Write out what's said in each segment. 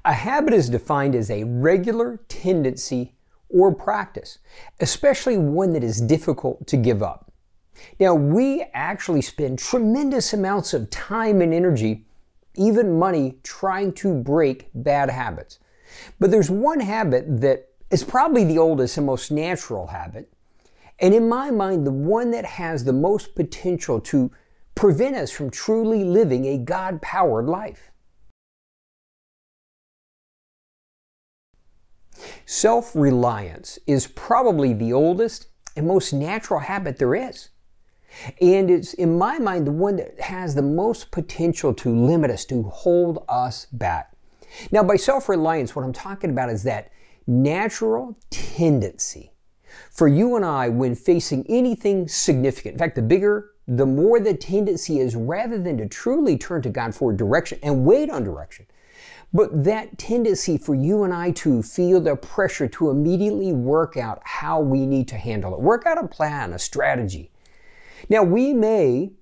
A habit is defined as a regular tendency or practice, especially one that is difficult to give up. Now, we actually spend tremendous amounts of time and energy, even money, trying to break bad habits. But there's one habit that is probably the oldest and most natural habit, and in my mind, the one that has the most potential to prevent us from truly living a God-powered life. Self-reliance is probably the oldest and most natural habit there is. And it's, in my mind, the one that has the most potential to limit us, to hold us back. Now, by self-reliance, what I'm talking about is that natural tendency for you and I when facing anything significant. In fact, the bigger, the more the tendency is, rather than to truly turn to God for direction and wait on direction, but that tendency for you and I to feel the pressure to immediately work out how we need to handle it, work out a plan, a strategy. Now, we may,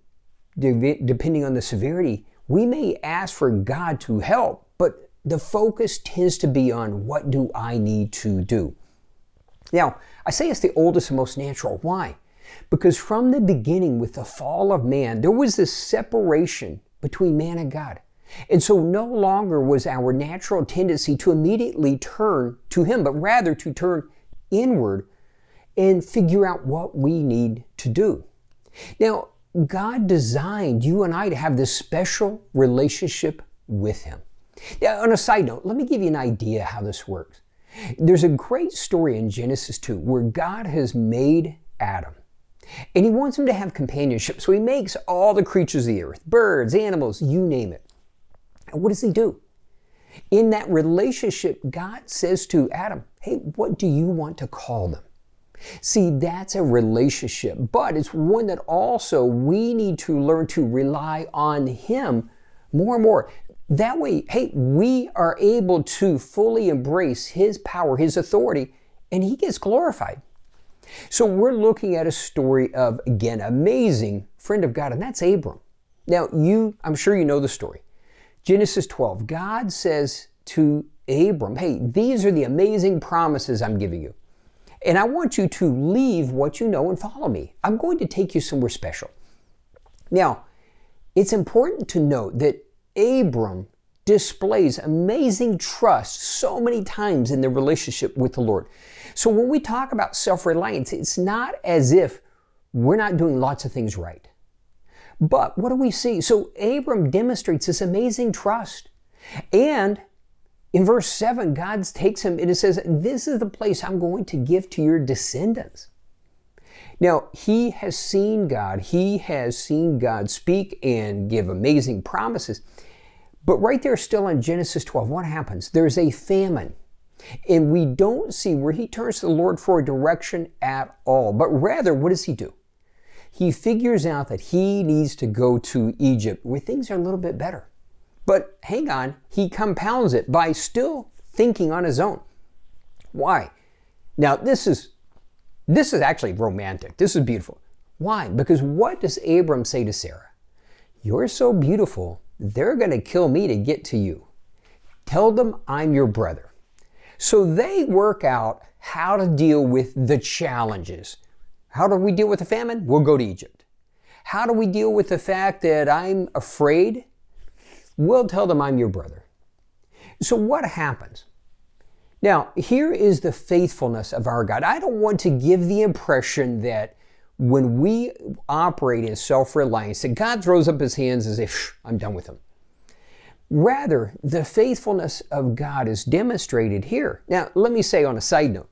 depending on the severity, we may ask for God to help, but the focus tends to be on what do I need to do. Now, I say it's the oldest and most natural. Why? Because from the beginning, with the fall of man, there was this separation between man and God. And so no longer was our natural tendency to immediately turn to Him, but rather to turn inward and figure out what we need to do. Now, God designed you and I to have this special relationship with Him. Now, on a side note, let me give you an idea how this works. There's a great story in Genesis 2 where God has made Adam. And He wants him to have companionship. So He makes all the creatures of the earth, birds, animals, you name it. And what does He do? In that relationship, God says to Adam, hey, what do you want to call them? See, that's a relationship, but it's one that also we need to learn to rely on Him more and more. That way, hey, we are able to fully embrace His power, His authority, and He gets glorified. So we're looking at a story of, again, amazing friend of God, and that's Abram. Now, I'm sure you know the story. Genesis 12, God says to Abram, hey, these are the amazing promises I'm giving you. And I want you to leave what you know and follow me. I'm going to take you somewhere special. Now, it's important to note that Abram displays amazing trust so many times in their relationship with the Lord. So when we talk about self-reliance, it's not as if we're not doing lots of things right. But what do we see? So Abram demonstrates this amazing trust. And in verse 7, God takes him and it says, this is the place I'm going to give to your descendants. Now, he has seen God. He has seen God speak and give amazing promises. But right there still in Genesis 12, what happens? There's a famine. And we don't see where he turns to the Lord for a direction at all. But rather, what does he do? He figures out that he needs to go to Egypt where things are a little bit better. But hang on, he compounds it by still thinking on his own. Why? Now, this is actually romantic. This is beautiful. Why? Because what does Abram say to Sarah? You're so beautiful, they're going to kill me to get to you. Tell them I'm your brother. So they work out how to deal with the challenges. How do we deal with the famine? We'll go to Egypt. How do we deal with the fact that I'm afraid? We'll tell them I'm your brother. So what happens? Now, here is the faithfulness of our God. I don't want to give the impression that when we operate in self-reliance, that God throws up His hands as if, I'm done with Him. Rather, the faithfulness of God is demonstrated here. Now, let me say on a side note,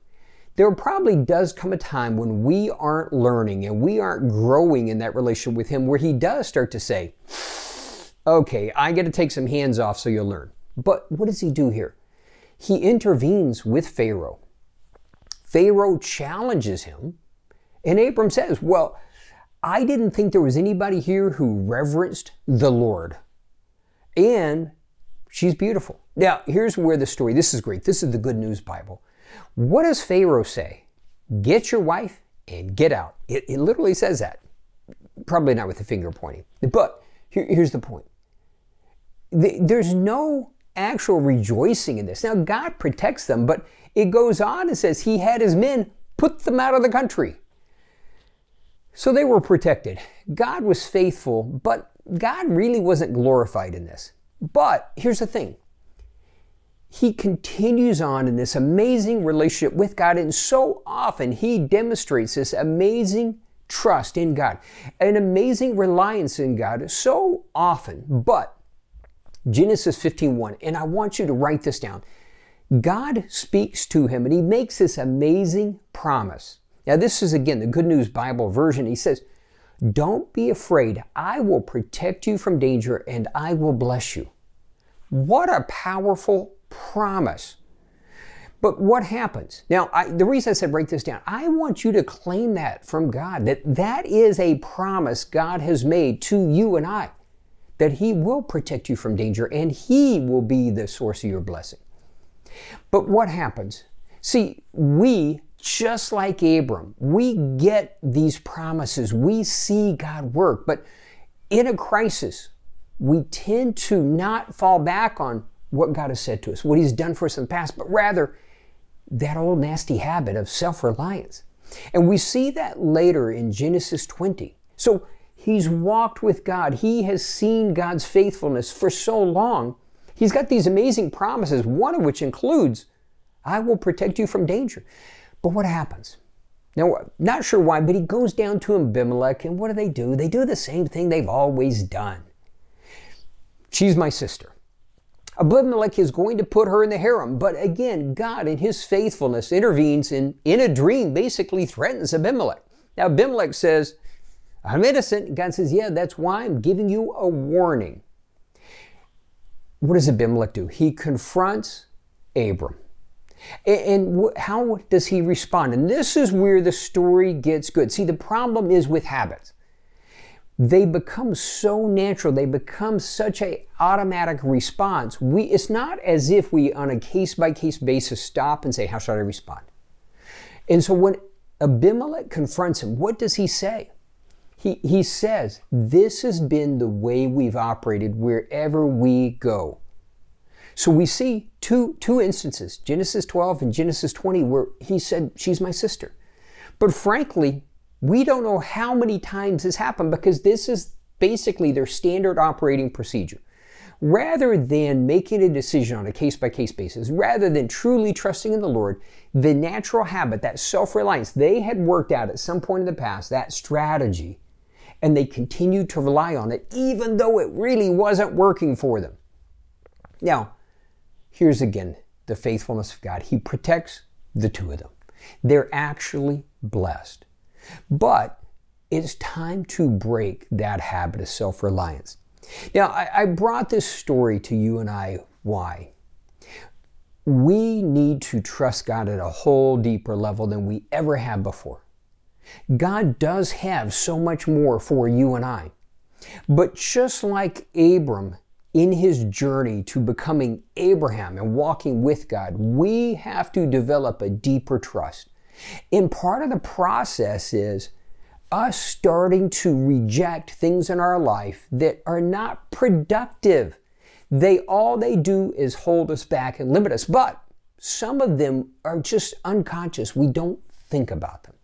there probably does come a time when we aren't learning and we aren't growing in that relationship with Him where He does start to say, okay, I got to take some hands off so you'll learn. But what does He do here? He intervenes with Pharaoh. Pharaoh challenges him, and Abram says, well, I didn't think there was anybody here who reverenced the Lord. And she's beautiful. Now, here's where the story, this is great. This is the Good News Bible. What does Pharaoh say? Get your wife and get out. It literally says that. Probably not with the finger pointing. But here's the point. There's no actual rejoicing in this. Now, God protects them, but it goes on and says he had his men put them out of the country. So they were protected. God was faithful, but God really wasn't glorified in this. But here's the thing. He continues on in this amazing relationship with God, and so often he demonstrates this amazing trust in God, an amazing reliance in God so often. But Genesis 15:1, and I want you to write this down. God speaks to him and he makes this amazing promise. Now this is again the Good News Bible version. He says, "Don't be afraid. I will protect you from danger and I will bless you." What a powerful promise. But what happens? Now, the reason I said write this down, I want you to claim that from God, that is a promise God has made to you and I, that he will protect you from danger and he will be the source of your blessing. But what happens? See, we, just like Abram, we get these promises. We see God work, but in a crisis, we tend to not fall back on what God has said to us, what he's done for us in the past, but rather that old nasty habit of self-reliance. And we see that later in Genesis 20. So he's walked with God. He has seen God's faithfulness for so long. He's got these amazing promises, one of which includes, I will protect you from danger. But what happens? Now, not sure why, but he goes down to Abimelech, and what do? They do the same thing they've always done. She's my sister. Abimelech is going to put her in the harem, but again, God in his faithfulness intervenes and in a dream basically threatens Abimelech. Now Abimelech says, I'm innocent. God says, yeah, that's why I'm giving you a warning. What does Abimelech do? He confronts Abram. And how does he respond? And this is where the story gets good. See, the problem is with habits. They become so natural. They become such an automatic response. It's not as if we, on a case-by-case basis, stop and say, how should I respond? And so when Abimelech confronts him, what does he say? He says, this has been the way we've operated wherever we go. So we see two instances, Genesis 12 and Genesis 20, where he said, she's my sister. But frankly, we don't know how many times this happened because this is basically their standard operating procedure. Rather than making a decision on a case-by-case basis, rather than truly trusting in the Lord, the natural habit, that self-reliance, they had worked out at some point in the past, that strategy, and they continued to rely on it even though it really wasn't working for them. Now, here's again the faithfulness of God. He protects the two of them. They're actually blessed. But it's time to break that habit of self-reliance. Now, I brought this story to you and I. Why? We need to trust God at a whole deeper level than we ever have before. God does have so much more for you and I. But just like Abram in his journey to becoming Abraham and walking with God, we have to develop a deeper trust. And part of the process is us starting to reject things in our life that are not productive. All they do is hold us back and limit us. But some of them are just unconscious. We don't think about them.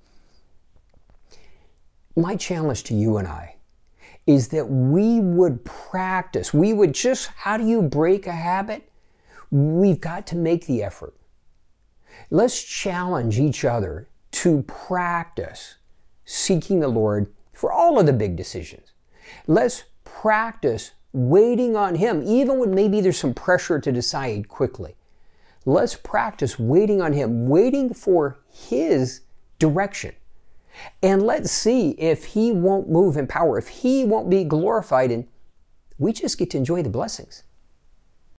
My challenge to you and I is that we would practice. How do you break a habit? We've got to make the effort. Let's challenge each other to practice seeking the Lord for all of the big decisions. Let's practice waiting on Him, even when maybe there's some pressure to decide quickly. Let's practice waiting on Him, waiting for His direction. And let's see if He won't move in power, if He won't be glorified, and we just get to enjoy the blessings.